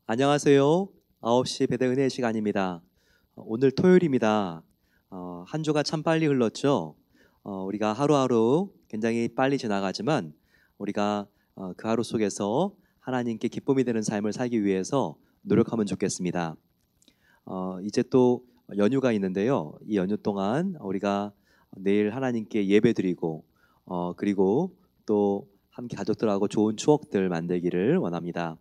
안녕하세요. 9시 배대 은혜 시간입니다. 오늘 토요일입니다. 한 주가 참 빨리 흘렀죠. 우리가 하루하루 굉장히 빨리 지나가지만 우리가 그 하루 속에서 하나님께 기쁨이 되는 삶을 살기 위해서 노력하면 좋겠습니다. 이제 또 연휴가 있는데요. 이 연휴 동안 우리가 내일 하나님께 예배드리고 그리고 또 함께 가족들하고 좋은 추억들 만들기를 원합니다.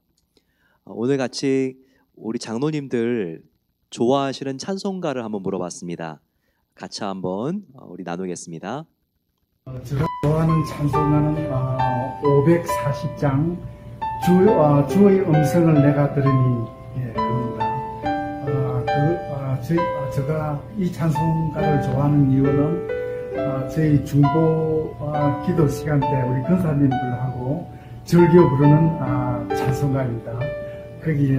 오늘 같이 우리 장로님들 좋아하시는 찬송가를 한번 물어봤습니다. 같이 한번 우리 나누겠습니다. 제가 좋아하는 찬송가는 540장 주의 음성을 내가 들으니 그겁니다. 제가 이 찬송가를 좋아하는 이유는 저희 중보 기도 시간 때 우리 근사님들하고 즐겨 부르는 찬송가입니다. 거기에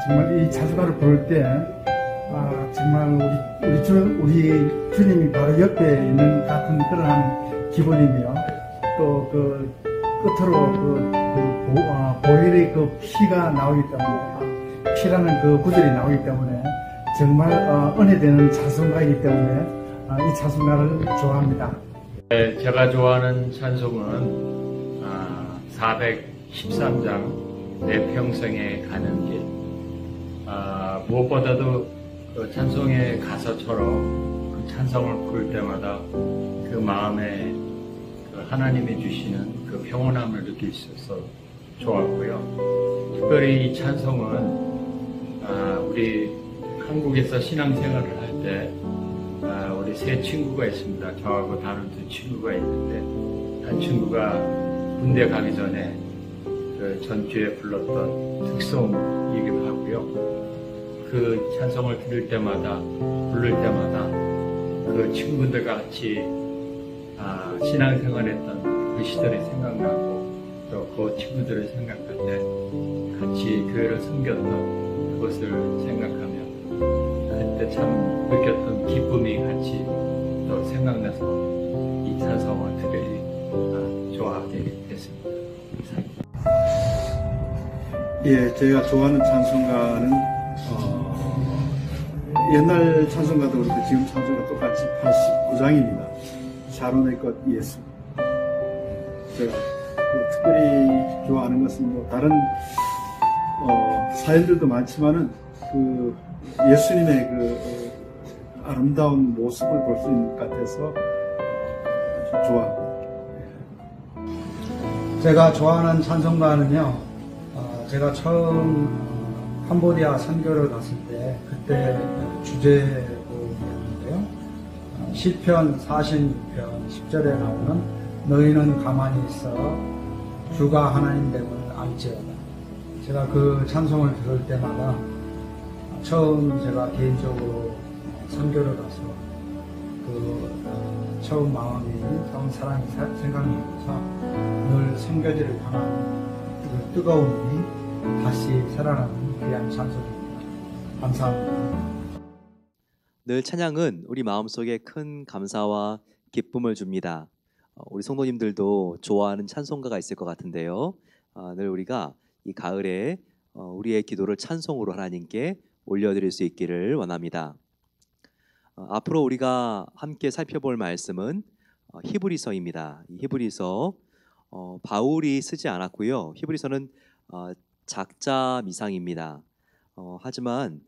정말 이 찬송가를 부를 때 정말 우리 주님이 바로 옆에 있는 같은 그러한 기분이며 또 그 끝으로 보혈의 그 피가 나오기 때문에 피라는 그 구절이 나오기 때문에 정말 은혜되는 찬송가이기 때문에 이 찬송가를 좋아합니다. 제가 좋아하는 찬송은 413장 내 평생에 가는 길. 무엇보다도 그 찬송의 가사처럼 그 찬송을 부를 때마다 그 마음에 그 하나님이 주시는 그 평온함을 느낄 수 있어서 좋았고요. 특별히 이 찬송은 우리 한국에서 신앙생활을 할 때 우리 세 친구가 있습니다. 저하고 다른 두 친구가 있는데 한 친구가 군대 가기 전에 그 전주에 불렀던 특송이기도 하고요. 그 찬송을 부를 때마다 그 친구들과 같이 신앙생활했던 그 시절이 생각나고 또 그 친구들을 생각할 때 같이 교회를 섬겼던 그것을 생각하면 그때 참 느꼈던 기쁨이 같이 또 생각나서 이 찬송을 특별히 좋아하게 됐습니다. 예, 제가 좋아하는 찬송가는 옛날 찬송가도 그렇고 지금 찬송가 똑같이 89장입니다. 샤론의 꽃 예수. 제가 특별히 좋아하는 것은 뭐 다른 사연들도 많지만은 그 예수님의 그 아름다운 모습을 볼 수 있는 것 같아서 아주 좋아합니다. 제가 좋아하는 찬송가는요. 제가 처음 캄보디아 선교를 갔을 때 그때 주제곡이었는데요. 시편 46편 10절에 나오는 너희는 가만히 있어 주가 하나님 됨을 알지어다. 제가 그 찬송을 들을 때마다 처음 제가 개인적으로 선교를 가서 그 처음 마음이 처음 사랑이 생각나면서 늘 선교지를 향한 그 뜨거움이 다시 살아나는 귀한 찬송입니다. 감사합니다. 늘 찬양은 우리 마음속에 큰 감사와 기쁨을 줍니다. 우리 성도님들도 좋아하는 찬송가가 있을 것 같은데요. 늘 우리가 이 가을에 우리의 기도를 찬송으로 하나님께 올려드릴 수 있기를 원합니다. 앞으로 우리가 함께 살펴볼 말씀은 히브리서입니다. 이 히브리서 바울이 쓰지 않았고요. 히브리서는 작자 미상입니다. 하지만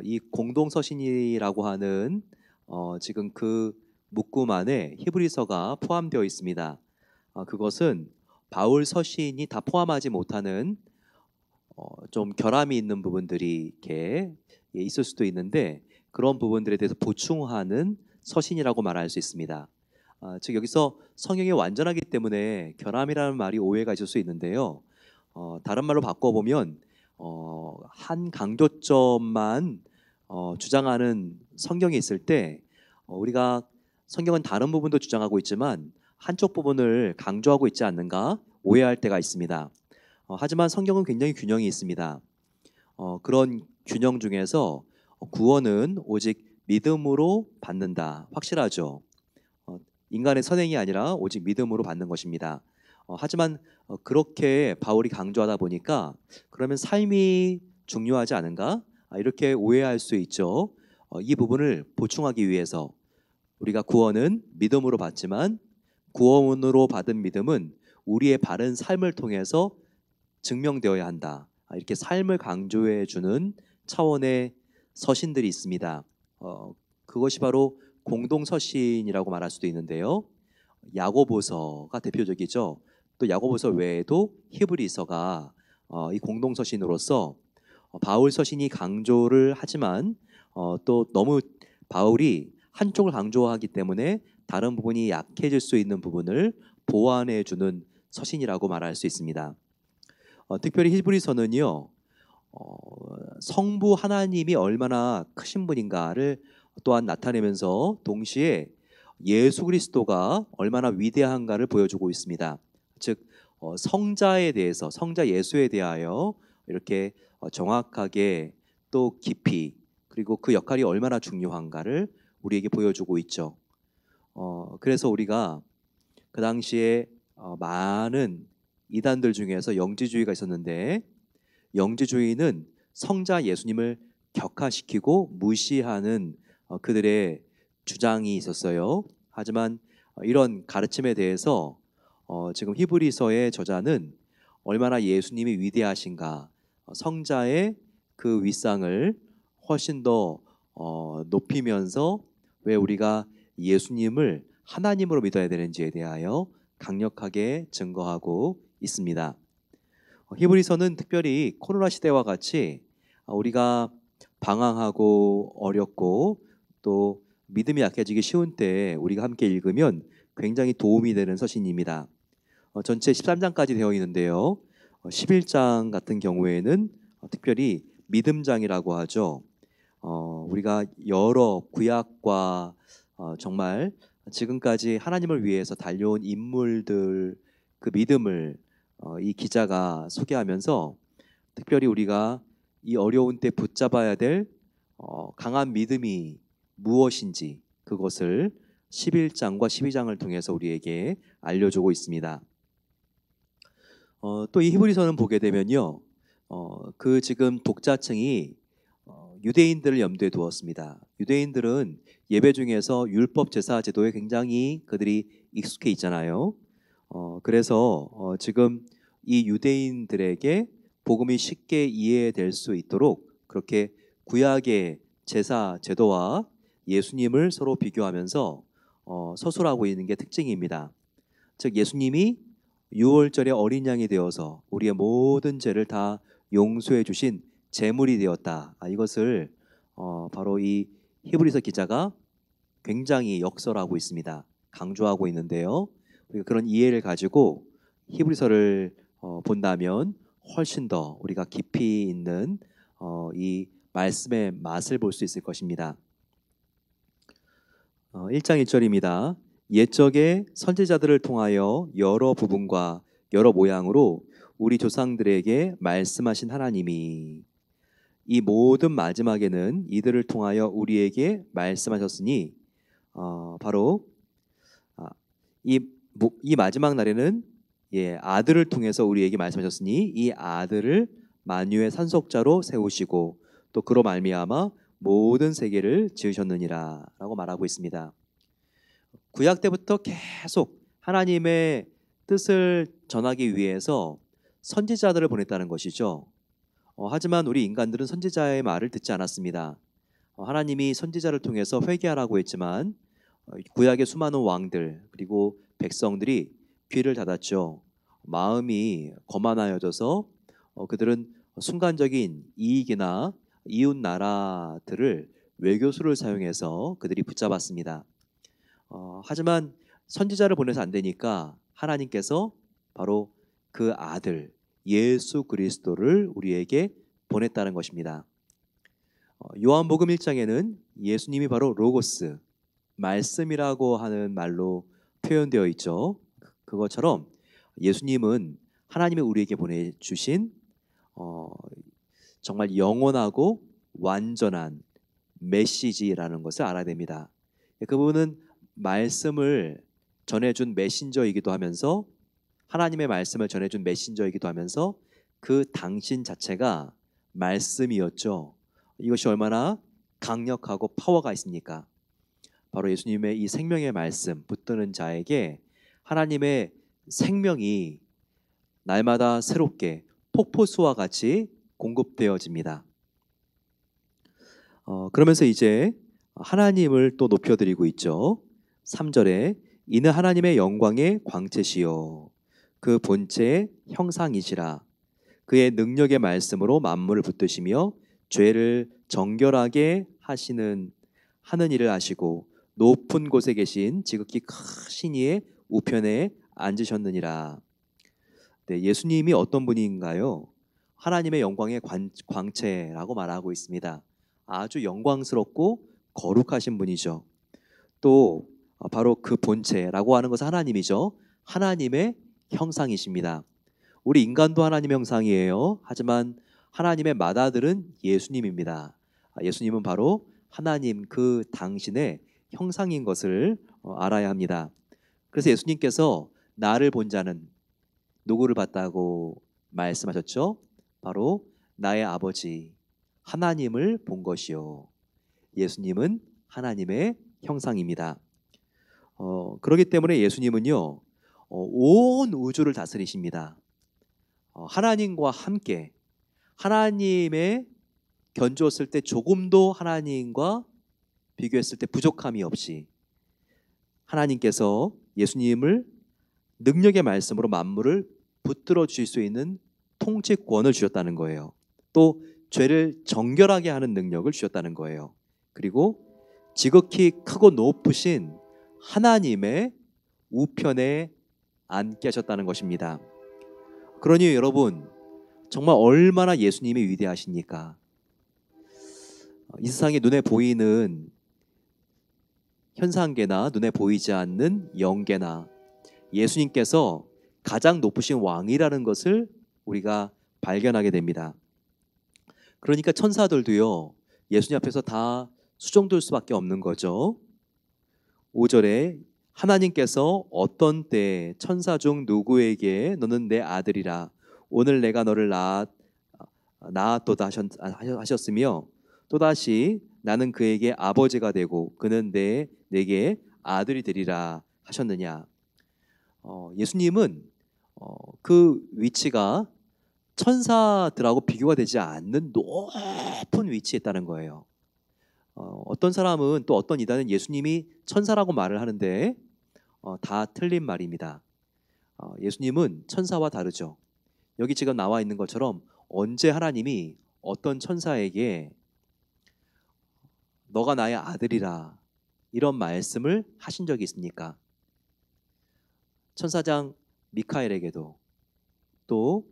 이 공동서신이라고 하는 지금 그 묶음 안에 히브리서가 포함되어 있습니다. 그것은 바울 서신이 다 포함하지 못하는 좀 결함이 있는 부분들이 이렇게 있을 수도 있는데 그런 부분들에 대해서 보충하는 서신이라고 말할 수 있습니다. 즉 여기서 성경이 완전하기 때문에 결함이라는 말이 오해가 있을 수 있는데요. 다른 말로 바꿔보면 한 강조점만 주장하는 성경이 있을 때 우리가 성경은 다른 부분도 주장하고 있지만 한쪽 부분을 강조하고 있지 않는가 오해할 때가 있습니다. 하지만 성경은 굉장히 균형이 있습니다. 그런 균형 중에서 구원은 오직 믿음으로 받는다. 확실하죠. 인간의 선행이 아니라 오직 믿음으로 받는 것입니다. 하지만 그렇게 바울이 강조하다 보니까 그러면 삶이 중요하지 않은가? 이렇게 오해할 수 있죠. 이 부분을 보충하기 위해서 우리가 구원은 믿음으로 받지만 구원으로 받은 믿음은 우리의 바른 삶을 통해서 증명되어야 한다. 이렇게 삶을 강조해 주는 차원의 서신들이 있습니다. 그것이 바로 공동 서신이라고 말할 수도 있는데요. 야고보서가 대표적이죠. 또 야고보서 외에도 히브리서가 이 공동 서신으로서 바울 서신이 강조를 하지만 또 너무 바울이 한쪽을 강조하기 때문에 다른 부분이 약해질 수 있는 부분을 보완해 주는 서신이라고 말할 수 있습니다. 특별히 히브리서는요, 성부 하나님이 얼마나 크신 분인가를 또한 나타내면서 동시에 예수 그리스도가 얼마나 위대한가를 보여주고 있습니다. 즉 성자에 대해서, 성자 예수에 대하여 이렇게 정확하게 또 깊이, 그리고 그 역할이 얼마나 중요한가를 우리에게 보여주고 있죠. 그래서 우리가 그 당시에 많은 이단들 중에서 영지주의가 있었는데, 영지주의는 성자 예수님을 격하시키고 무시하는 그들의 주장이 있었어요. 하지만 이런 가르침에 대해서 지금 히브리서의 저자는 얼마나 예수님이 위대하신가, 성자의 그 윗상을 훨씬 더 높이면서 왜 우리가 예수님을 하나님으로 믿어야 되는지에 대하여 강력하게 증거하고 있습니다. 히브리서는 특별히 코로나 시대와 같이 우리가 방황하고 어렵고 또 믿음이 약해지기 쉬운 때 우리가 함께 읽으면 굉장히 도움이 되는 서신입니다. 전체 13장까지 되어 있는데요. 11장 같은 경우에는 특별히 믿음장이라고 하죠. 우리가 여러 구약과 정말 지금까지 하나님을 위해서 달려온 인물들 그 믿음을 이 기자가 소개하면서 특별히 우리가 이 어려운 때 붙잡아야 될 강한 믿음이 무엇인지 그것을 11장과 12장을 통해서 우리에게 알려주고 있습니다. 또 이 히브리서는 보게 되면요, 그 지금 독자층이 유대인들을 염두에 두었습니다. 유대인들은 예배 중에서 율법 제사 제도에 굉장히 그들이 익숙해 있잖아요. 그래서 지금 이 유대인들에게 복음이 쉽게 이해될 수 있도록 그렇게 구약의 제사 제도와 예수님을 서로 비교하면서 서술하고 있는 게 특징입니다. 즉 예수님이 6월절의 어린 양이 되어서 우리의 모든 죄를 다 용서해 주신 제물이 되었다. 이것을 바로 이 히브리서 기자가 굉장히 역설하고 있습니다. 강조하고 있는데요. 우리가 그런 이해를 가지고 히브리서를 본다면 훨씬 더 우리가 깊이 있는 이 말씀의 맛을 볼 수 있을 것입니다. 1장 1절입니다. 옛적에 선지자들을 통하여 여러 부분과 여러 모양으로 우리 조상들에게 말씀하신 하나님이 이 모든 마지막에는 이들을 통하여 우리에게 말씀하셨으니 바로 이 마지막 날에는 아들을 통해서 우리에게 말씀하셨으니 이 아들을 만유의 산속자로 세우시고 또 그로 말미암아 모든 세계를 지으셨느니라 라고 말하고 있습니다. 구약 때부터 계속 하나님의 뜻을 전하기 위해서 선지자들을 보냈다는 것이죠. 하지만 우리 인간들은 선지자의 말을 듣지 않았습니다. 하나님이 선지자를 통해서 회개하라고 했지만 구약의 수많은 왕들 그리고 백성들이 귀를 닫았죠. 마음이 거만하여져서 그들은 순간적인 이익이나 이웃 나라들을 외교수를 사용해서 그들이 붙잡았습니다. 하지만 선지자를 보내서 안 되니까 하나님께서 바로 그 아들 예수 그리스도를 우리에게 보냈다는 것입니다. 요한복음 1장에는 예수님이 바로 로고스, 말씀이라고 하는 말로 표현되어 있죠. 그것처럼 예수님은 하나님이 우리에게 보내주신 정말 영원하고 완전한 메시지라는 것을 알아야 됩니다. 그분은 말씀을 전해준 메신저이기도 하면서 하나님의 말씀을 전해준 메신저이기도 하면서 그 당신 자체가 말씀이었죠. 이것이 얼마나 강력하고 파워가 있습니까? 바로 예수님의 이 생명의 말씀 붙드는 자에게 하나님의 생명이 날마다 새롭게 폭포수와 같이 공급되어집니다. 그러면서 이제 하나님을 또 높여드리고 있죠. 3절에 이는 하나님의 영광의 광채시요 그 본체의 형상이시라. 그의 능력의 말씀으로 만물을 붙드시며 죄를 정결하게 하는 일을 하시고 높은 곳에 계신 지극히 크신 이의 우편에 앉으셨느니라. 네, 예수님이 어떤 분인가요? 하나님의 영광의 광채라고 말하고 있습니다. 아주 영광스럽고 거룩하신 분이죠. 또 바로 그 본체라고 하는 것은 하나님이죠. 하나님의 형상이십니다. 우리 인간도 하나님의 형상이에요. 하지만 하나님의 맏아들은 예수님입니다. 예수님은 바로 하나님 그 당신의 형상인 것을 알아야 합니다. 그래서 예수님께서 나를 본 자는 누구를 봤다고 말씀하셨죠? 바로 나의 아버지 하나님을 본 것이요. 예수님은 하나님의 형상입니다. 그렇기 때문에 예수님은요 온 우주를 다스리십니다. 하나님과 함께 하나님의 견주었을 때 조금도 하나님과 비교했을 때 부족함이 없이 하나님께서 예수님을 능력의 말씀으로 만물을 붙들어 주실 수 있는 통치권을 주셨다는 거예요. 또 죄를 정결하게 하는 능력을 주셨다는 거예요. 그리고 지극히 크고 높으신 하나님의 우편에 앉게 하셨다는 것입니다. 그러니 여러분 정말 얼마나 예수님이 위대하십니까? 이 세상에 눈에 보이는 현상계나 눈에 보이지 않는 영계나 예수님께서 가장 높으신 왕이라는 것을 우리가 발견하게 됩니다. 그러니까 천사들도요 예수님 앞에서 다 수종들 수밖에 없는 거죠. 5절에 하나님께서 어떤 때에 천사 중 누구에게 너는 내 아들이라 오늘 내가 너를 낳았도다 하셨으며 또다시 나는 그에게 아버지가 되고 그는 내게 아들이 되리라 하셨느냐. 예수님은 그 위치가 천사들하고 비교가 되지 않는 높은 위치에 있다는 거예요. 어떤 사람은 또 어떤 이단은 예수님이 천사라고 말을 하는데 다 틀린 말입니다. 예수님은 천사와 다르죠. 여기 지금 나와 있는 것처럼 언제 하나님이 어떤 천사에게 너가 나의 아들이라 이런 말씀을 하신 적이 있습니까? 천사장 미카엘에게도 또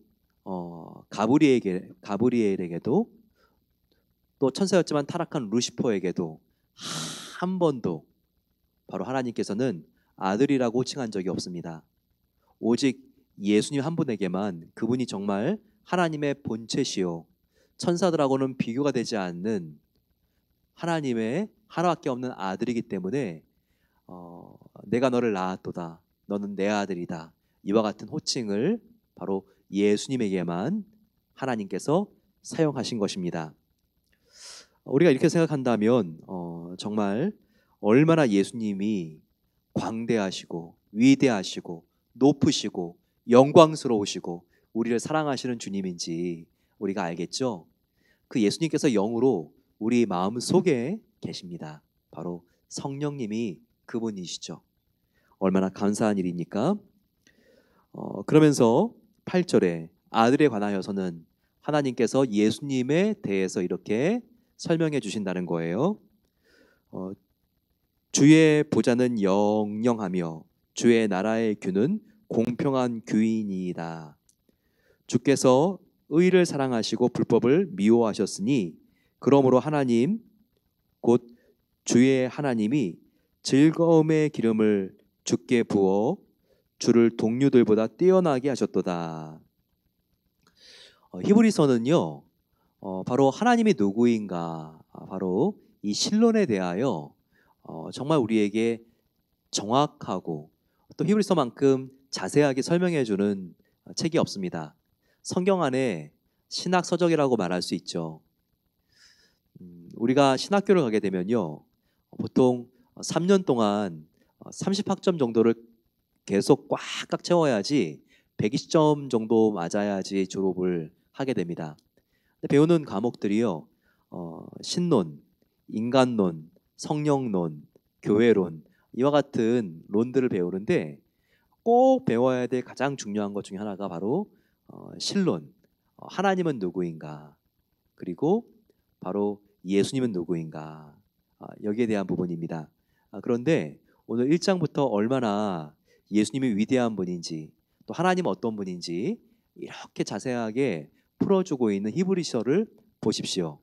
가브리엘에게도 또 천사였지만 타락한 루시퍼에게도 한 번도 바로 하나님께서는 아들이라고 호칭한 적이 없습니다. 오직 예수님 한 분에게만 그분이 정말 하나님의 본체시요 천사들하고는 비교가 되지 않는 하나님의 하나밖에 없는 아들이기 때문에 내가 너를 낳았도다 너는 내 아들이다 이와 같은 호칭을 바로 예수님에게만 하나님께서 사용하신 것입니다. 우리가 이렇게 생각한다면 정말 얼마나 예수님이 광대하시고 위대하시고 높으시고 영광스러우시고 우리를 사랑하시는 주님인지 우리가 알겠죠? 그 예수님께서 영으로 우리 마음 속에 계십니다. 바로 성령님이 그분이시죠. 얼마나 감사한 일입니까? 그러면서 8절에 아들에 관하여서는 하나님께서 예수님에 대해서 이렇게 설명해 주신다는 거예요. 주의 보좌는 영영하며 주의 나라의 규는 공평한 규이니이다. 주께서 의를 사랑하시고 불법을 미워하셨으니 그러므로 하나님 곧 주의 하나님이 즐거움의 기름을 주께 부어 주를 동류들보다 뛰어나게 하셨도다. 히브리서는요 바로 하나님이 누구인가 바로 이 신론에 대하여 정말 우리에게 정확하고 또 히브리서만큼 자세하게 설명해 주는 책이 없습니다. 성경 안에 신학 서적이라고 말할 수 있죠. 우리가 신학교를 가게 되면요, 보통 3년 동안 30학점 정도를 계속 꽉꽉 채워야지 120점 정도 맞아야지 졸업을 하게 됩니다. 근데 배우는 과목들이요, 신론, 인간론, 성령론, 교회론, 이와 같은 론들을 배우는데 꼭 배워야 될 가장 중요한 것 중에 하나가 바로 신론, 하나님은 누구인가, 그리고 바로 예수님은 누구인가, 여기에 대한 부분입니다. 그런데 오늘 1장부터 얼마나 예수님이 위대한 분인지, 또 하나님은 어떤 분인지 이렇게 자세하게 풀어주고 있는 히브리서를 보십시오.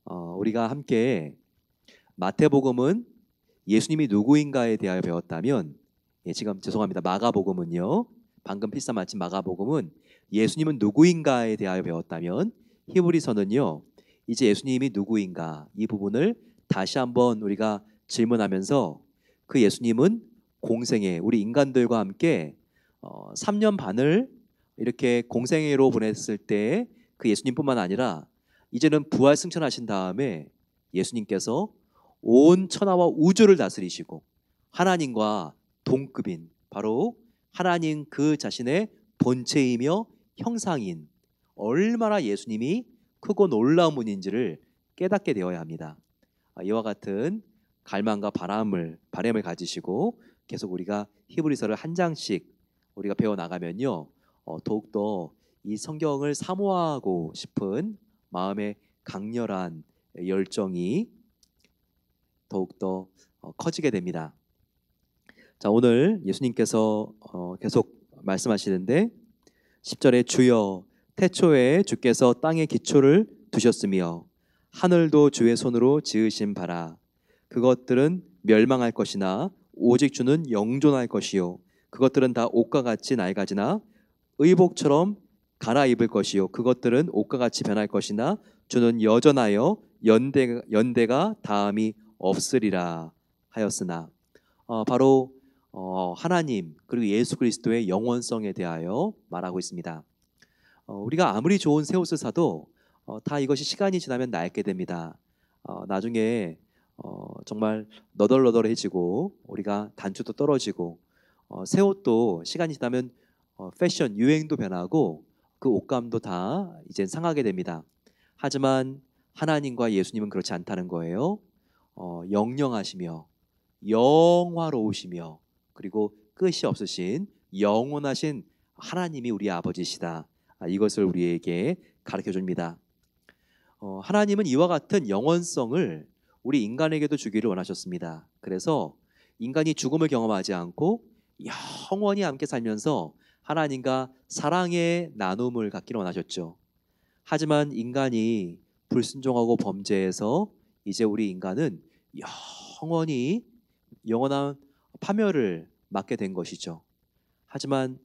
우리가 함께 마태복음은 예수님이 누구인가에 대하여 배웠다면, 지금 죄송합니다, 마가복음은요, 방금 필사 마친 마가복음은 예수님은 누구인가에 대하여 배웠다면, 히브리서는요, 이제 예수님이 누구인가 이 부분을 다시 한번 우리가 질문하면서, 그 예수님은 공생애, 우리 인간들과 함께 3년 반을 이렇게 공생애로 보냈을 때 그 예수님뿐만 아니라 이제는 부활 승천하신 다음에 예수님께서 온 천하와 우주를 다스리시고 하나님과 동급인, 바로 하나님 그 자신의 본체이며 형상인, 얼마나 예수님이 크고 놀라운 분인지를 깨닫게 되어야 합니다. 이와 같은 갈망과 바람을 가지시고 계속 우리가 히브리서를 한 장씩 우리가 배워 나가면요, 더욱더 이 성경을 사모하고 싶은 마음의 강렬한 열정이 더욱더 커지게 됩니다. 자, 오늘 예수님께서 계속 말씀하시는데 10절에 주여 태초에 주께서 땅에 기초를 두셨으며 하늘도 주의 손으로 지으신 바라. 그것들은 멸망할 것이나 오직 주는 영존할 것이요 그것들은 다 옷과 같이 낡아지나 의복처럼 갈아입을 것이요 그것들은 옷과 같이 변할 것이나 주는 여전하여 연대가 다함이 없으리라 하였으나, 바로 하나님 그리고 예수 그리스도의 영원성에 대하여 말하고 있습니다. 우리가 아무리 좋은 새 옷을 사도 다 이것이 시간이 지나면 낡게 됩니다. 나중에 정말 너덜너덜해지고 우리가 단추도 떨어지고, 새 옷도 시간이 지나면 패션, 유행도 변하고 그 옷감도 다 이제 상하게 됩니다. 하지만 하나님과 예수님은 그렇지 않다는 거예요. 영영하시며 영화로우시며 그리고 끝이 없으신 영원하신 하나님이 우리 아버지시다. 이것을 우리에게 가르쳐 줍니다. 하나님은 이와 같은 영원성을 우리 인간에게도 주기를 원하셨습니다. 그래서 인간이 죽음을 경험하지 않고 영원히 함께 살면서 하나님과 사랑의 나눔을 갖기를 원하셨죠. 하지만 인간이 불순종하고 범죄해서 이제 우리 인간은 영원한 파멸을 맞게 된 것이죠. 하지만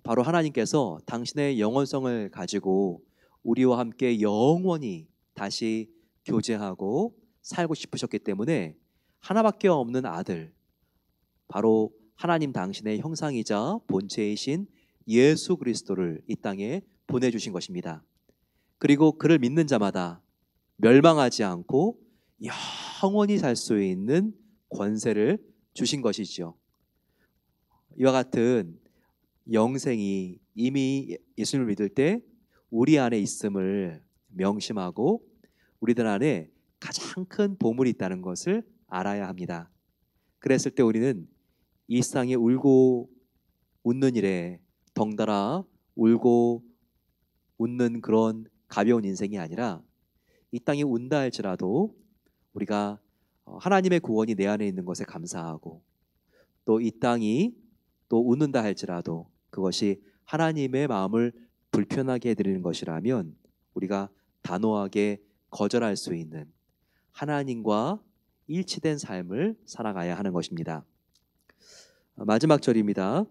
바로 하나님께서 당신의 영원성을 가지고 우리와 함께 영원히 다시 교제하고 살고 싶으셨기 때문에 하나밖에 없는 아들, 바로 하나님 당신의 형상이자 본체이신 예수 그리스도를 이 땅에 보내주신 것입니다. 그리고 그를 믿는 자마다 멸망하지 않고 영원히 살 수 있는 권세를 주신 것이죠. 이와 같은 영생이 이미 예수님을 믿을 때 우리 안에 있음을 명심하고 우리들 안에 가장 큰 보물이 있다는 것을 알아야 합니다. 그랬을 때 우리는 이 세상에 울고 웃는 일에 덩달아 울고 웃는 그런 가벼운 인생이 아니라, 이 땅이 운다 할지라도 우리가 하나님의 구원이 내 안에 있는 것에 감사하고, 또 이 땅이 또 웃는다 할지라도 그것이 하나님의 마음을 불편하게 해드리는 것이라면 우리가 단호하게 거절할 수 있는 하나님과 일치된 삶을 살아가야 하는 것입니다. 마지막 절입니다.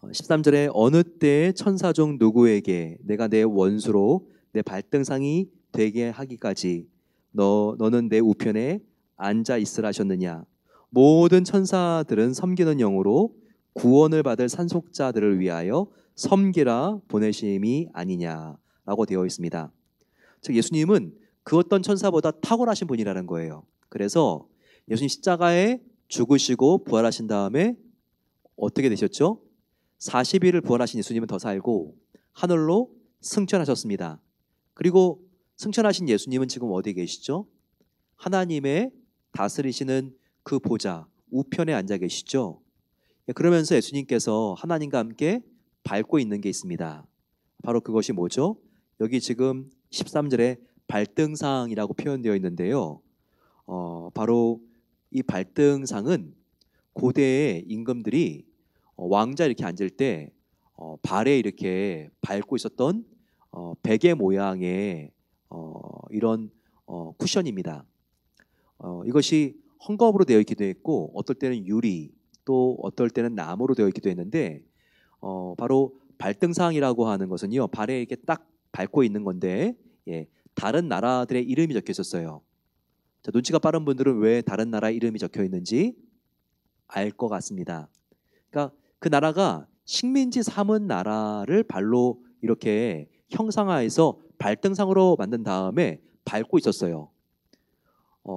13절에 어느 때 천사 중 누구에게 내가 내 원수로 내 발등상이 되게 하기까지 너는 내 우편에 앉아 있으라 하셨느냐. 모든 천사들은 섬기는 영으로 구원을 받을 산속자들을 위하여 섬기라 보내심이 아니냐라고 되어 있습니다. 즉 예수님은 그 어떤 천사보다 탁월하신 분이라는 거예요. 그래서 예수님 십자가에 죽으시고 부활하신 다음에 어떻게 되셨죠? 40일을 부활하신 예수님은 더 살고 하늘로 승천하셨습니다. 그리고 승천하신 예수님은 지금 어디에 계시죠? 하나님의 다스리시는 그 보좌 우편에 앉아 계시죠. 그러면서 예수님께서 하나님과 함께 밟고 있는 게 있습니다. 바로 그것이 뭐죠? 여기 지금 13절에 발등상이라고 표현되어 있는데요. 바로 이 발등상은 고대의 임금들이 왕자 이렇게 앉을 때 발에 이렇게 밟고 있었던 베개 모양의 이런 쿠션입니다. 이것이 헝겊으로 되어 있기도 했고 어떨 때는 유리 또 어떨 때는 나무로 되어 있기도 했는데 바로 발등상이라고 하는 것은요 발에 이렇게 딱 밟고 있는 건데 다른 나라들의 이름이 적혀 있었어요. 자, 눈치가 빠른 분들은 왜 다른 나라 이름이 적혀 있는지 알 것 같습니다. 그러니까 그 나라가 식민지 삼은 나라를 발로 이렇게 형상화해서 발등상으로 만든 다음에 밟고 있었어요.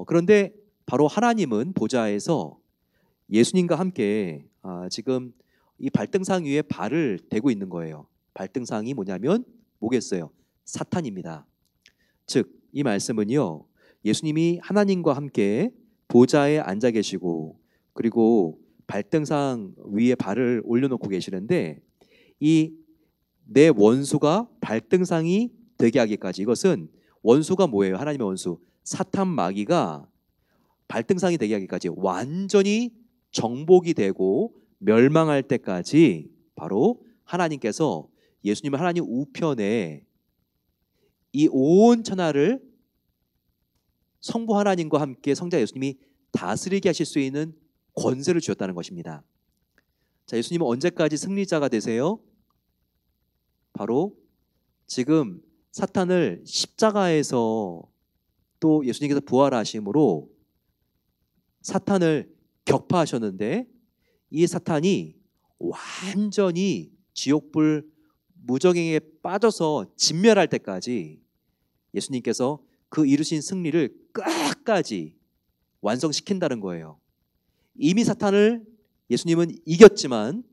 그런데 바로 하나님은 보좌에서 예수님과 함께 지금 이 발등상 위에 발을 대고 있는 거예요. 발등상이 뭐냐면 뭐겠어요? 사탄입니다. 즉 이 말씀은요 예수님이 하나님과 함께 보좌에 앉아 계시고 그리고 발등상 위에 발을 올려놓고 계시는데 이 내 원수가 발등상이 되게 하기까지 이것은 원수가 뭐예요? 하나님의 원수 사탄 마귀가 발등상이 되게 하기까지 완전히 정복이 되고 멸망할 때까지 바로 하나님께서 예수님을 하나님 우편에 이 온 천하를 성부 하나님과 함께 성자 예수님이 다스리게 하실 수 있는 권세를 주셨다는 것입니다. 자, 예수님은 언제까지 승리자가 되세요? 바로 지금 사탄을 십자가에서 또 예수님께서 부활하심으로 사탄을 격파하셨는데 이 사탄이 완전히 지옥불 무저갱에 빠져서 진멸할 때까지 예수님께서 그 이루신 승리를 끝까지 완성시킨다는 거예요. 이미 사탄을 예수님은 이겼지만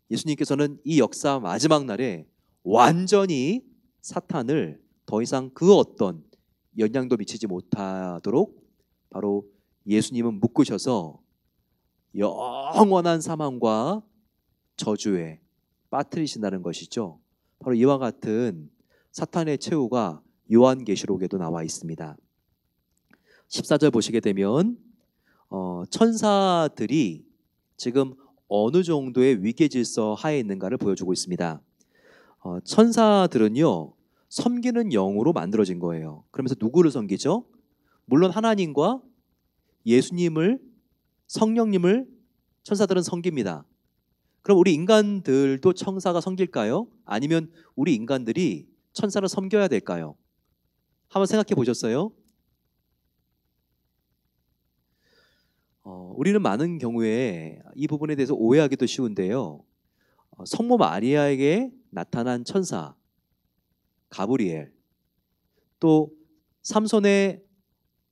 예수님께서는 이 역사 마지막 날에 완전히 사탄을 더 이상 그 어떤 영향도 미치지 못하도록 바로 예수님은 묶으셔서 영원한 사망과 저주에 빠뜨리신다는 것이죠. 바로 이와 같은 사탄의 최후가 요한계시록에도 나와 있습니다. 14절 보시게 되면 천사들이 지금 어느 정도의 위계질서 하에 있는가를 보여주고 있습니다. 천사들은요 섬기는 영으로 만들어진 거예요. 그러면서 누구를 섬기죠? 물론 하나님과 예수님을 성령님을 천사들은 섬깁니다. 그럼 우리 인간들도 천사가 섬길까요? 아니면 우리 인간들이 천사를 섬겨야 될까요? 한번 생각해 보셨어요? 우리는 많은 경우에 이 부분에 대해서 오해하기도 쉬운데요. 성모 마리아에게 나타난 천사 가브리엘, 또 삼손의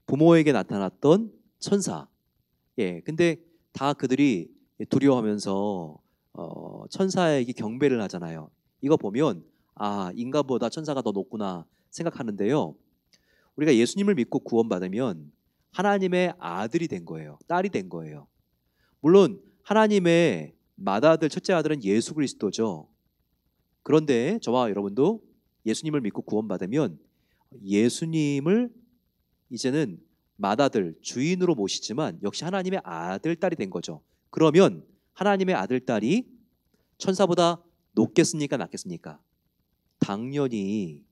부모에게 나타났던 천사. 근데 다 그들이 두려워하면서 천사에게 경배를 하잖아요. 이거 보면 인간보다 천사가 더 높구나 생각하는데요. 우리가 예수님을 믿고 구원받으면 하나님의 아들이 된 거예요. 딸이 된 거예요. 물론 하나님의 맏아들, 첫째 아들은 예수 그리스도죠. 그런데 저와 여러분도 예수님을 믿고 구원받으면 예수님을 이제는 맏아들, 주인으로 모시지만 역시 하나님의 아들, 딸이 된 거죠. 그러면 하나님의 아들, 딸이 천사보다 높겠습니까? 낮겠습니까? 당연히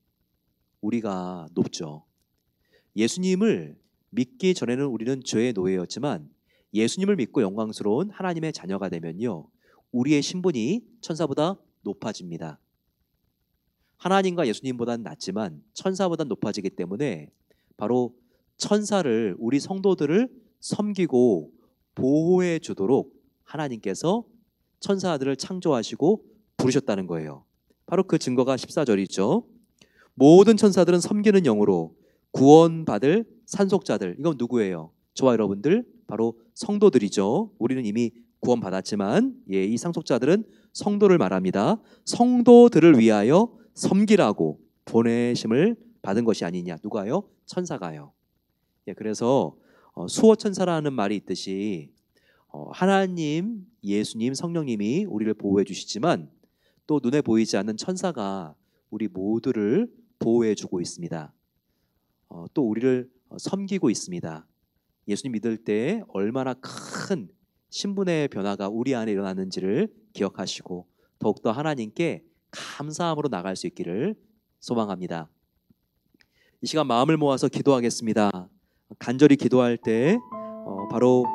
우리가 높죠. 예수님을 믿기 전에는 우리는 죄의 노예였지만 예수님을 믿고 영광스러운 하나님의 자녀가 되면요 우리의 신분이 천사보다 높아집니다. 하나님과 예수님보다는 낮지만 천사보다 높아지기 때문에 바로 천사를 우리 성도들을 섬기고 보호해 주도록 하나님께서 천사들을 창조하시고 부르셨다는 거예요. 바로 그 증거가 14절이죠. 모든 천사들은 섬기는 영으로 구원받을 산속자들. 이건 누구예요? 저와 여러분들, 바로 성도들이죠. 우리는 이미 구원받았지만 이 상속자들은 성도를 말합니다. 성도들을 위하여 섬기라고 보내심을 받은 것이 아니냐. 누가요? 천사가요. 그래서 수호천사라는 말이 있듯이 하나님, 예수님, 성령님이 우리를 보호해 주시지만 또 눈에 보이지 않는 천사가 우리 모두를 보호해 주고 있습니다. 또 우리를 섬기고 있습니다. 예수님 믿을 때 얼마나 큰 신분의 변화가 우리 안에 일어났는지를 기억하시고 더욱더 하나님께 감사함으로 나갈 수 있기를 소망합니다. 이 시간 마음을 모아서 기도하겠습니다. 간절히 기도할 때 바로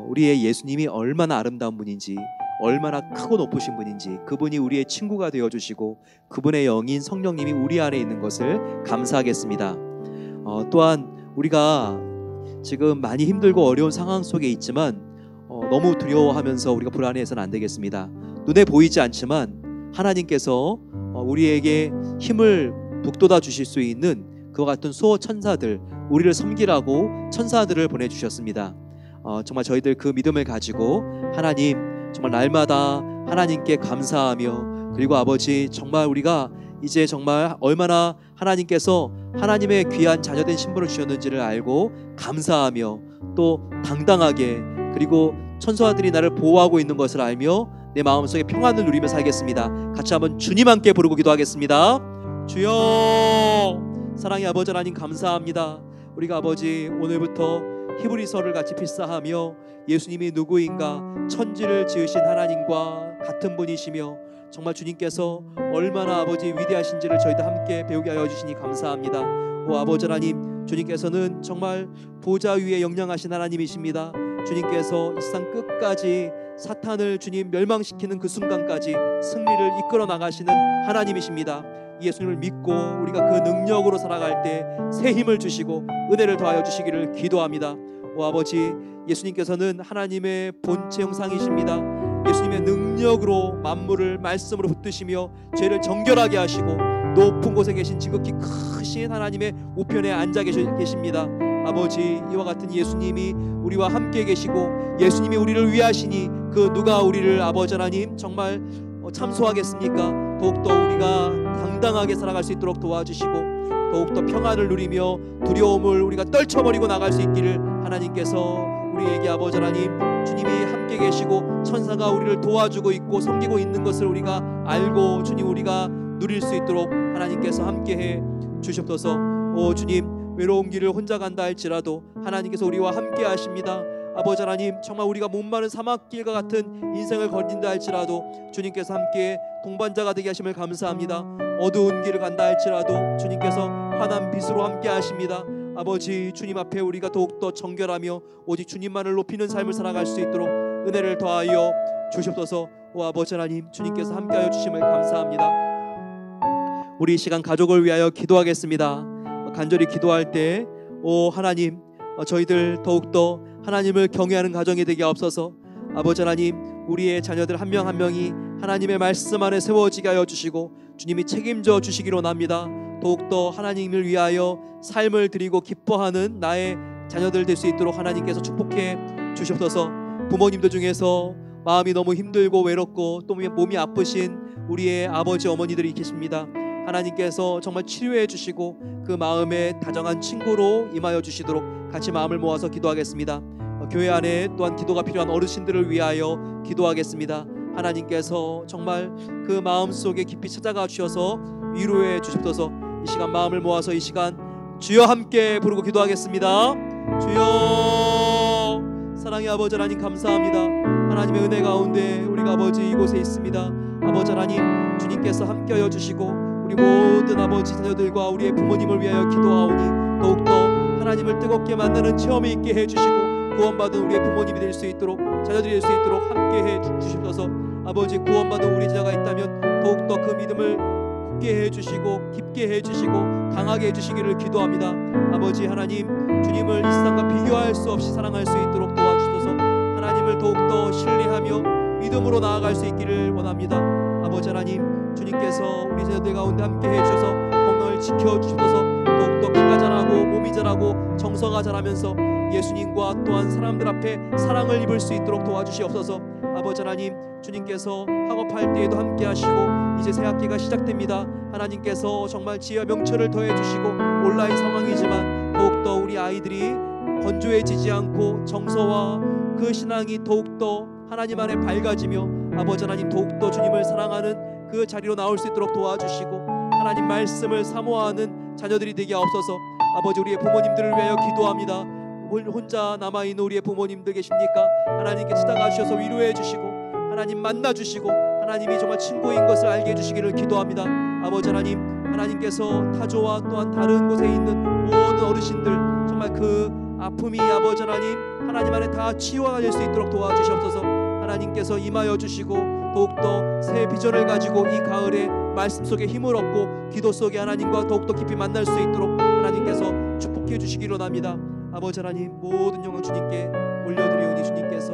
우리의 예수님이 얼마나 아름다운 분인지, 얼마나 크고 높으신 분인지, 그분이 우리의 친구가 되어주시고 그분의 영인 성령님이 우리 안에 있는 것을 감사하겠습니다. 또한 우리가 지금 많이 힘들고 어려운 상황 속에 있지만 너무 두려워하면서 우리가 불안해서는 안 되겠습니다. 눈에 보이지 않지만 하나님께서 우리에게 힘을 북돋아 주실 수 있는 그와 같은 수호 천사들, 우리를 섬기라고 천사들을 보내주셨습니다. 정말 저희들 그 믿음을 가지고 하나님, 정말 날마다 하나님께 감사하며, 그리고 아버지 정말 우리가 이제 정말 얼마나 하나님께서 하나님의 귀한 자녀된 신분을 주셨는지를 알고 감사하며 또 당당하게, 그리고 천사들이 나를 보호하고 있는 것을 알며 내 마음속에 평안을 누리며 살겠습니다. 같이 한번 주님 함께 부르고 기도하겠습니다. 주여, 사랑의 아버지 하나님 감사합니다. 우리가 아버지 오늘부터 히브리서를 같이 필사하며 예수님이 누구인가, 천지를 지으신 하나님과 같은 분이시며 정말 주님께서 얼마나 아버지 위대하신지를 저희도 함께 배우게 하여 주시니 감사합니다. 오 아버지 하나님, 주님께서는 정말 보좌 위에 영령하신 하나님이십니다. 주님께서 이 세상 끝까지 사탄을 주님 멸망시키는 그 순간까지 승리를 이끌어 나가시는 하나님이십니다. 예수님을 믿고 우리가 그 능력으로 살아갈 때 새 힘을 주시고 은혜를 더하여 주시기를 기도합니다. 오 아버지, 예수님께서는 하나님의 본체 형상이십니다. 예수님의 능력으로 만물을 말씀으로 붙드시며 죄를 정결하게 하시고 높은 곳에 계신 지극히 크신 하나님의 우편에 앉아 계십니다. 아버지, 이와 같은 예수님이 우리와 함께 계시고 예수님이 우리를 위하시니 그 누가 우리를 아버지 하나님 정말 참소하겠습니까? 더욱더 우리가 당당하게 살아갈 수 있도록 도와주시고 더욱더 평안을 누리며 두려움을 우리가 떨쳐버리고 나갈 수 있기를 하나님께서 우리에게 아버지 하나님 주님이 함께 계시고 천사가 우리를 도와주고 있고 섬기고 있는 것을 우리가 알고 주님 우리가 누릴 수 있도록 하나님께서 함께해 주시옵소서. 오 주님, 외로운 길을 혼자 간다 할지라도 하나님께서 우리와 함께 하십니다. 아버지 하나님, 정말 우리가 목마른 사막길과 같은 인생을 걸린다 할지라도 주님께서 함께 동반자가 되게 하심을 감사합니다. 어두운 길을 간다 할지라도 주님께서 환한 빛으로 함께 하십니다. 아버지, 주님 앞에 우리가 더욱더 정결하며 오직 주님만을 높이는 삶을 살아갈 수 있도록 은혜를 더하여 주시옵소서. 오 아버지 하나님, 주님께서 함께하여 주심을 감사합니다. 우리 이 시간 가족을 위하여 기도하겠습니다. 간절히 기도할 때 오 하나님, 저희들 더욱더 하나님을 경외하는 가정이 되게 하옵소서. 아버지 하나님, 우리의 자녀들 한 명 한 명이 하나님의 말씀 안에 세워지게 하여 주시고 주님이 책임져 주시기로 원합니다. 더욱더 하나님을 위하여 삶을 드리고 기뻐하는 나의 자녀들 될 수 있도록 하나님께서 축복해 주시옵소서. 부모님들 중에서 마음이 너무 힘들고 외롭고 또 몸이 아프신 우리의 아버지 어머니들이 계십니다. 하나님께서 정말 치료해 주시고 그 마음에 다정한 친구로 임하여 주시도록 같이 마음을 모아서 기도하겠습니다. 교회 안에 또한 기도가 필요한 어르신들을 위하여 기도하겠습니다. 하나님께서 정말 그 마음속에 깊이 찾아가 주셔서 위로해 주시옵소서. 이 시간 마음을 모아서 이 시간 주여 함께 부르고 기도하겠습니다. 주여, 사랑의 아버지 하나님 감사합니다. 하나님의 은혜 가운데 우리가 아버지 이곳에 있습니다. 아버지 하나님, 주님께서 함께하여 주시고 우리 모든 아버지 자녀들과 우리의 부모님을 위하여 기도하오니 더욱더 하나님을 뜨겁게 만나는 체험이 있게 해주시고 구원받은 우리의 부모님이 될 수 있도록 자녀들이 될 수 있도록 함께해 주시옵소서. 아버지, 구원받은 우리 자가 있다면 더욱더 그 믿음을 굳게 해주시고 깊게 해주시고 강하게 해주시기를 기도합니다. 아버지 하나님, 주님을 이 세상과 비교할 수 없이 사랑할 수 있도록 도와주셔서 하나님을 더욱더 신뢰하며 믿음으로 나아갈 수 있기를 원합니다. 아버지 하나님, 주님께서 우리 자녀들 가운데 함께 해주셔서 건강을 지켜주셔서 더욱더 키가 자라고 몸이 자라고 정서가 자라면서 예수님과 또한 사람들 앞에 사랑을 입을 수 있도록 도와주시옵소서. 아버지 하나님, 주님께서 학업할 때에도 함께 하시고 이제 새 학기가 시작됩니다. 하나님께서 정말 지혜와 명철을 더해 주시고 온라인 상황이지만 더욱더 우리 아이들이 건조해지지 않고 정서와 그 신앙이 더욱더 하나님 안에 밝아지며 아버지 하나님 더욱더 주님을 사랑하는 그 자리로 나올 수 있도록 도와주시고 하나님 말씀을 사모하는 자녀들이 되게 하옵소서. 아버지, 우리의 부모님들을 위하여 기도합니다. 혼자 남아있는 우리의 부모님들 계십니까? 하나님께 찾아가 주셔서 위로해 주시고 하나님 만나 주시고 하나님이 정말 친구인 것을 알게 해주시기를 기도합니다. 아버지 하나님, 하나님께서 타조와 또한 다른 곳에 있는 모든 어르신들 정말 그 아픔이 아버지 하나님 안에 다 치유가 될 수 있도록 도와주시옵소서. 하나님께서 임하여 주시고 더욱더 새 비전을 가지고 이 가을에 말씀 속에 힘을 얻고 기도 속에 하나님과 더욱더 깊이 만날 수 있도록 하나님께서 축복해 주시기로 합니다. 아버지 하나님, 모든 영광 주님께 올려드리오니 주님께서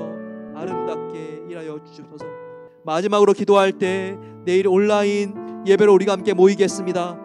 아름답게 일하여 주시옵소서. 마지막으로 기도할 때 내일 온라인 예배로 우리가 함께 모이겠습니다.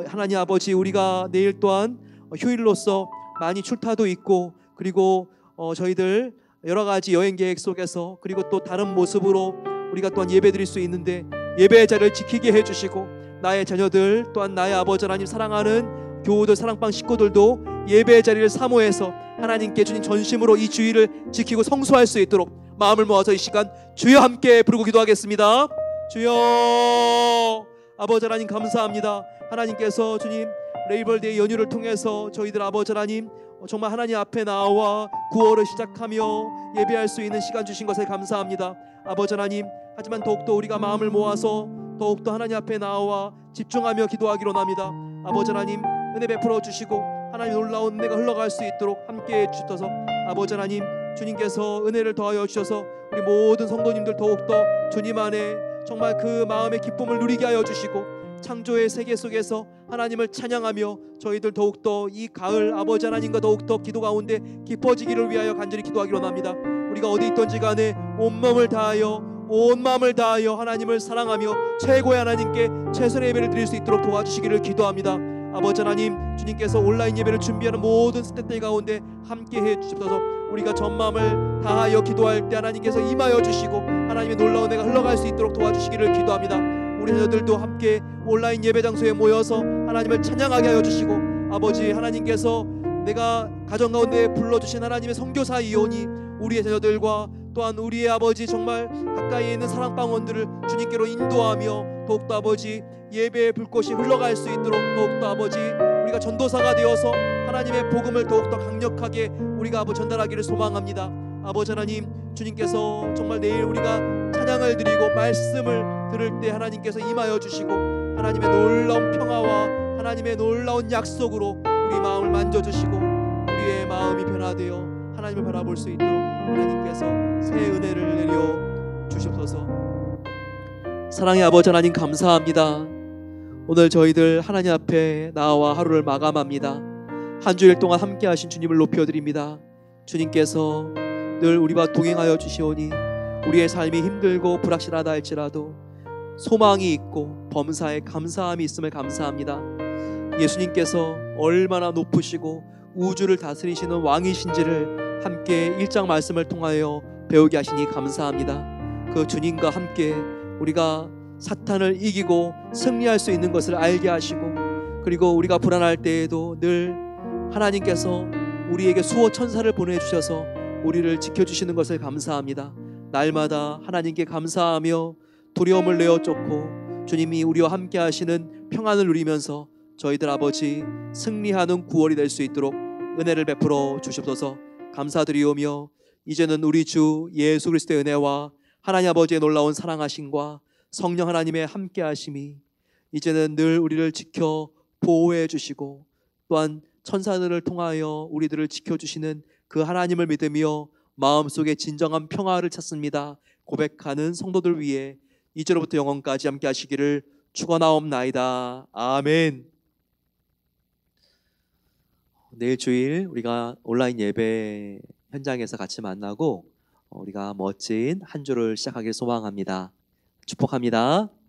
하나님 아버지, 우리가 내일 또한 휴일로서 많이 출타도 있고 그리고 저희들 여러 가지 여행 계획 속에서 그리고 또 다른 모습으로 우리가 또한 예배 드릴 수 있는데 예배의 자리를 지키게 해주시고 나의 자녀들 또한 나의 아버지 하나님 사랑하는 교우들 사랑방 식구들도 예배의 자리를 사모해서 하나님께 주님 전심으로 이 주일을 지키고 성수할 수 있도록 마음을 모아서 이 시간 주여 함께 부르고 기도하겠습니다. 주여. 아버지 하나님 감사합니다. 하나님께서 주님 레이벌데이 연휴를 통해서 저희들 아버지 하나님 정말 하나님 앞에 나와 구월을 시작하며 예배할 수 있는 시간 주신 것에 감사합니다. 아버지 하나님, 하지만 더욱더 우리가 마음을 모아서 더욱더 하나님 앞에 나와 집중하며 기도하기로 합니다. 아버지 하나님, 은혜 베풀어 주시고 하나님 놀라운 은혜가 흘러갈 수 있도록 함께해 주셔서 아버지 하나님, 주님께서 은혜를 더하여 주셔서 우리 모든 성도님들 더욱더 주님 안에 정말 그 마음의 기쁨을 누리게 하여 주시고 창조의 세계 속에서 하나님을 찬양하며 저희들 더욱더 이 가을 아버지 하나님과 더욱더 기도 가운데 깊어지기를 위하여 간절히 기도하기로 합니다. 우리가 어디 있든지 간에 온몸을 다하여 온 마음을 다하여 하나님을 사랑하며 최고의 하나님께 최선의 예배를 드릴 수 있도록 도와주시기를 기도합니다. 아버지 하나님, 주님께서 온라인 예배를 준비하는 모든 스태프들 가운데 함께해 주셔서 우리가 전 마음을 다하여 기도할 때 하나님께서 임하여 주시고 하나님의 놀라운 은혜가 흘러갈 수 있도록 도와주시기를 기도합니다. 우리 자녀들도 함께 온라인 예배 장소에 모여서 하나님을 찬양하게 하여 주시고 아버지 하나님께서 내가 가정 가운데 불러주신 하나님의 선교사이오니 우리의 자녀들과 또한 우리의 아버지 정말 가까이에 있는 사랑방원들을 주님께로 인도하며 더욱더 아버지 예배의 불꽃이 흘러갈 수 있도록 더욱더 아버지 우리가 전도사가 되어서 하나님의 복음을 더욱더 강력하게 우리가 아버지 전달하기를 소망합니다. 아버지 하나님, 주님께서 정말 내일 우리가 찬양을 드리고 말씀을 들을 때 하나님께서 임하여 주시고 하나님의 놀라운 평화와 하나님의 놀라운 약속으로 우리 마음을 만져주시고 우리의 마음이 변화되어 하나님을 바라볼 수 있도록 하나님께서 새 은혜를 내려 주시옵소서. 사랑의 아버지 하나님 감사합니다. 오늘 저희들 하나님 앞에 나와 하루를 마감합니다. 한 주일 동안 함께 하신 주님을 높여드립니다. 주님께서 늘 우리와 동행하여 주시오니 우리의 삶이 힘들고 불확실하다 할지라도 소망이 있고 범사에 감사함이 있음을 감사합니다. 예수님께서 얼마나 높으시고 우주를 다스리시는 왕이신지를 함께 1장 말씀을 통하여 배우게 하시니 감사합니다. 그 주님과 함께 우리가 사탄을 이기고 승리할 수 있는 것을 알게 하시고 그리고 우리가 불안할 때에도 늘 하나님께서 우리에게 수호 천사를 보내주셔서 우리를 지켜주시는 것을 감사합니다. 날마다 하나님께 감사하며 두려움을 내어 쫓고 주님이 우리와 함께 하시는 평안을 누리면서 저희들 아버지 승리하는 9월이 될 수 있도록 은혜를 베풀어 주시옵소서. 감사드리오며 이제는 우리 주 예수 그리스도의 은혜와 하나님 아버지의 놀라운 사랑하심과 성령 하나님의 함께 하심이 이제는 늘 우리를 지켜 보호해 주시고 또한 천사들을 통하여 우리들을 지켜주시는 그 하나님을 믿으며 마음속에 진정한 평화를 찾습니다 고백하는 성도들 위해 이제로부터 영원까지 함께 하시기를 축원하옵나이다. 아멘. 내일 주일 우리가 온라인 예배 현장에서 같이 만나고 우리가 멋진 한 주를 시작하길 소망합니다. 축복합니다.